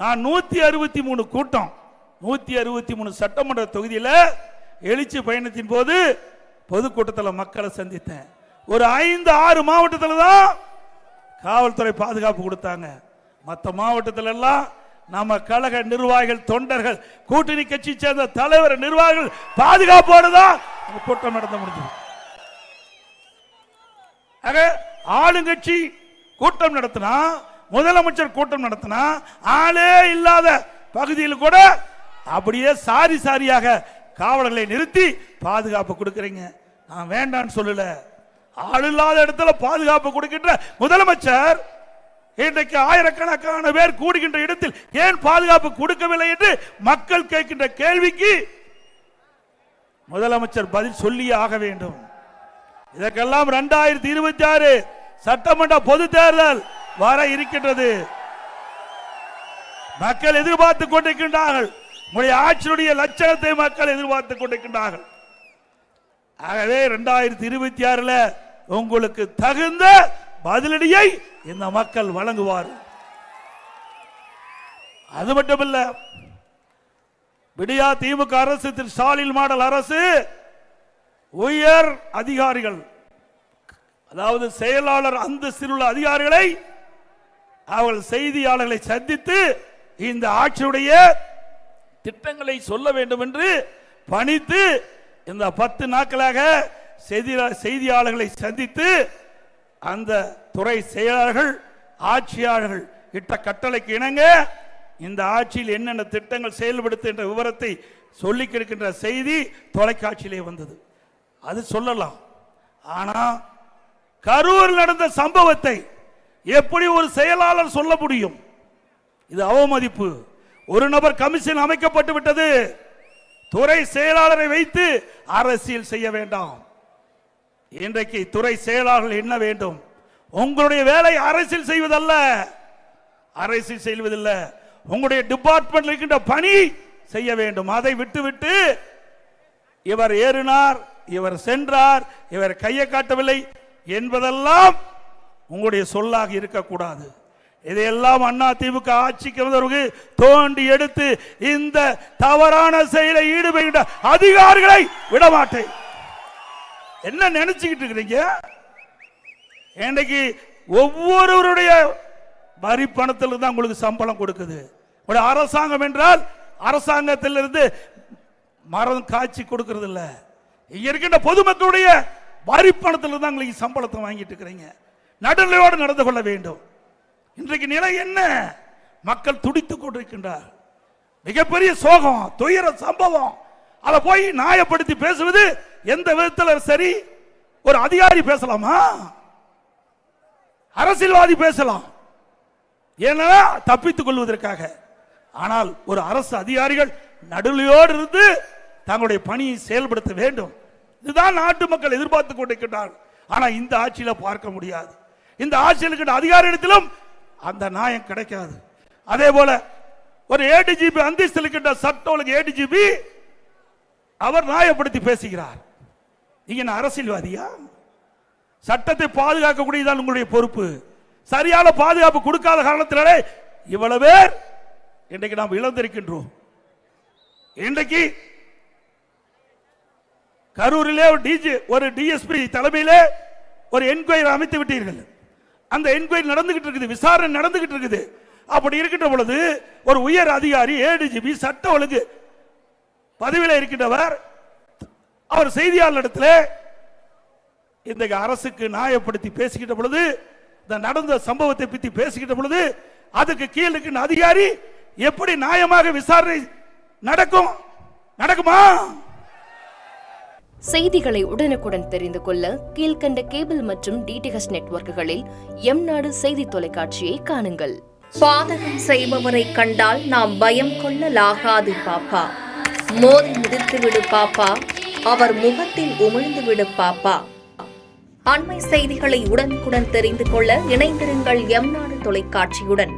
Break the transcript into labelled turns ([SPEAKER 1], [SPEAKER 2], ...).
[SPEAKER 1] நான் 163 கூட்டம் 163 சட்டமன்ற தொகுதியில் எழுச்சி பயணத்தின் போது பொதுக்கூட்டத்தில் மக்களை சந்தித்தேன். ஒரு 5-6 மாவட்டத்தில் தான் காவல்துறை பாதுகாப்பு கொடுத்தாங்க. மற்ற மாவட்டத்தில் எல்லாம் நம்ம கழக நிர்வாகிகள், தொண்டர்கள், கூட்டணி கட்சி சேர்ந்த தலைவர், நிர்வாகிகள் பாதுகாப்போடு தான் கூட்டம் நடத்த முடிஞ்சது. ஆளுங்கட்சி கூட்டம் நடத்தினா, முதலமைச்சர் கூட்டம் நடத்தினா, ஆளே இல்லாத பகுதியில் கூட அப்படியே சாரி சாரியாக காவலர்களை நிறுத்தி பாதுகாப்பு கொடுக்கிறீங்க. நான் வேண்டான்னு சொல்லல. ஆள் இல்லாத இடத்துல பாதுகாப்பு கொடுக்கின்ற முதலமைச்சர் இன்றைக்கு ஆயிரக்கணக்கான பேர் கூடுகின்ற இடத்தில் ஏன் பாதுகாப்பு கொடுக்கவில்லை என்று மக்கள் கேட்கின்ற கேள்விக்கு முதலமைச்சர் பதில் சொல்லியே ஆக வேண்டும். இதற்கெல்லாம் 2026 சட்டமன்ற பொது தேர்தல் வர இருக்கின்றது. மக்கள் எதிர்பார்த்துக் கொண்டிருக்கின்றார்கள். உங்களுடைய ஆட்சியுடைய லட்சணத்தை மக்கள் எதிர்பார்த்துக் கொண்டிருக்கின்றார்கள். ஆகவே 2026 உங்களுக்கு தகுந்த பதிலடியை இந்த மக்கள் வழங்குவார். அது மட்டுமல்ல, விடியா திமுக அரசு, திரு ஸ்டாலின் மாடல் அரசு உயர் அதிகாரிகள், அதாவது செயலாளர் அந்தஸ்தில் உள்ள அதிகாரிகளை அவர்கள் செய்தியாளர்களை சந்தித்து இந்த ஆட்சியுடைய திட்டங்களை சொல்ல வேண்டும் என்று பணித்து இந்த 10 நாட்களாக செய்தியாளர்களை சந்தித்து அந்த துறை செயலாளர்கள், ஆட்சியாளர்கள் இட்ட கட்டளைக்கு இணங்க இந்த ஆட்சியில் என்னென்ன திட்டங்கள் செயல்படுத்துகின்ற விவரத்தை சொல்லி இருக்கின்ற செய்தி தொலைக்காட்சியிலே வந்தது. அது சொல்லலாம். ஆனா கரூர் நடந்த சம்பவத்தை எப்படி ஒரு செயலாளர் சொல்ல முடியும்? இது அவமதிப்பு. ஒரு நபர் கமிஷன் அமைக்கப்பட்டு விட்டது. துறை செயலாளரை வைத்து அரசியல் செய்ய வேண்டாம். இன்றைக்கு துறை செயலாளர்கள் என்ன வேண்டும்? உங்களுடைய வேலை அரசியல் செய்வதல்ல, அரசியல் செய்வதில்லை. உங்களுடைய டிபார்ட்மெண்ட் இருக்கின்ற பணி செய்ய வேண்டும். அதை விட்டுவிட்டு இவர் ஏறினார், இவர் சென்றார், இவர் கையை காட்டவில்லை என்பதெல்லாம் உங்களுடைய சொல்லாக இருக்கக்கூடாது. இதையெல்லாம் அண்ணா திமுக ஆட்சிக்கு வந்தவர்கள் தோண்டி எடுத்து இந்த தவறான செயலை ஈடுபடுகின்ற அதிகாரிகளை விடமாட்டேன். என்ன நினைச்சுக்கிட்டு இருக்கிறீங்க? இன்றைக்கு ஒவ்வொருவருடைய வரி பணத்தில் தான் உங்களுக்கு சம்பளம் கொடுக்குது. அரசாங்கம் என்றால் அரசாங்கத்திலிருந்து மரம் காட்சி கொடுக்கிறது இல்ல. இங்க இருக்கின்ற பொதுமக்களுடைய வரி பணத்தில் தான் உங்களுக்கு சம்பளத்தை வாங்கிட்டு இருக்கிறீங்க. நடுநிலையோடு நடந்து கொள்ள வேண்டும். இன்றைக்கு நிலை என்ன? மக்கள் துடித்துக் கொண்டிருக்கின்றார். மிகப்பெரிய சோகம், துயர சம்பவம். அதை போய் நியாயப்படுத்தி பேசுவது எந்த விதத்தில் சரி? ஒரு அதிகாரி பேசலாமா? அரசியல்வாதி பேசலாம், ஏன்னா தப்பித்துக் கொள்வதற்காக. ஆனால் ஒரு அரசு அதிகாரிகள் நடுநிலையோடு இருந்து தங்களுடைய பணியை செயல்படுத்த வேண்டும். இதுதான் நாட்டு மக்கள் எதிர்பார்த்துக் கொண்டிருக்கிறார்கள். ஆனா இந்த ஆட்சியில பார்க்க முடியாது. இந்த ஆட்சியில் இருக்கிற அதிகாரியிடத்திலும் அந்த நியாயம் கிடைக்காது. அதே போல ஒரு ஏடிஜிபி அந்தஸ்தில் இருக்கின்ற சட்ட ஒழுங்கு ஏடிஜிபி அவர் நியாயப்படுத்தி பேசுகிறார். நீங்க அரசியல்வாதியா? சட்டத்தை பாதுகாக்கக்கூடியதான் உங்களுடைய பொறுப்பு. சரியான பாதுகாப்பு கொடுக்காத காரணத்தினாலே இவ்வளவு பேர் இன்றைக்கு நாம் இழந்திருக்கின்றோம். இன்றைக்கு கரூரிலே ஒரு டிஎஸ்பி தலைமையிலே ஒரு என்கொயரி அமைத்து விட்டீர்கள். அந்த என்கொயரி நடந்துகிட்டு இருக்குது, விசாரணை நடந்துகிட்டு இருக்குது. அப்படி இருக்கின்ற பொழுது ஒரு உயர் அதிகாரி ஏடிஜிபி சட்ட ஒழுங்கு பதவியில் இருக்கின்றவர் அவர் செய்தியாளரிடத்தில் இந்த அரசுக்கு நியாயப்படுத்தி பேசுகின்ற பொழுது, இந்த நடந்த சம்பவத்தை பற்றி பேசுகின்ற பொழுது, அதுக்கு கீழ் இருக்கின்ற அதிகாரி எப்படி நியாயமாக விசாரணை நடக்குமா?
[SPEAKER 2] செய்திகளை உடனுக்குடன் தெரிந்து கொள்ள கீழ்கண்ட கேபிள் மற்றும் டிடிஎச் நெட்வொர்க்குகளில் எம்நாடு செய்தி தொலைக்காட்சியை காணுங்கள்.
[SPEAKER 3] பாதகம் செய்பவரை கண்டால் நாம் பயம் கொள்ளலாகாது பாப்பா. மோதி மிதித்து விடு பாப்பா, அவர் முகத்தில் உமிழ்ந்து விடு பாப்பா. அண்மை செய்திகளை உடனுக்குடன் தெரிந்து கொள்ள இணைந்திருங்கள் எம்நாடு தொலைக்காட்சியுடன்.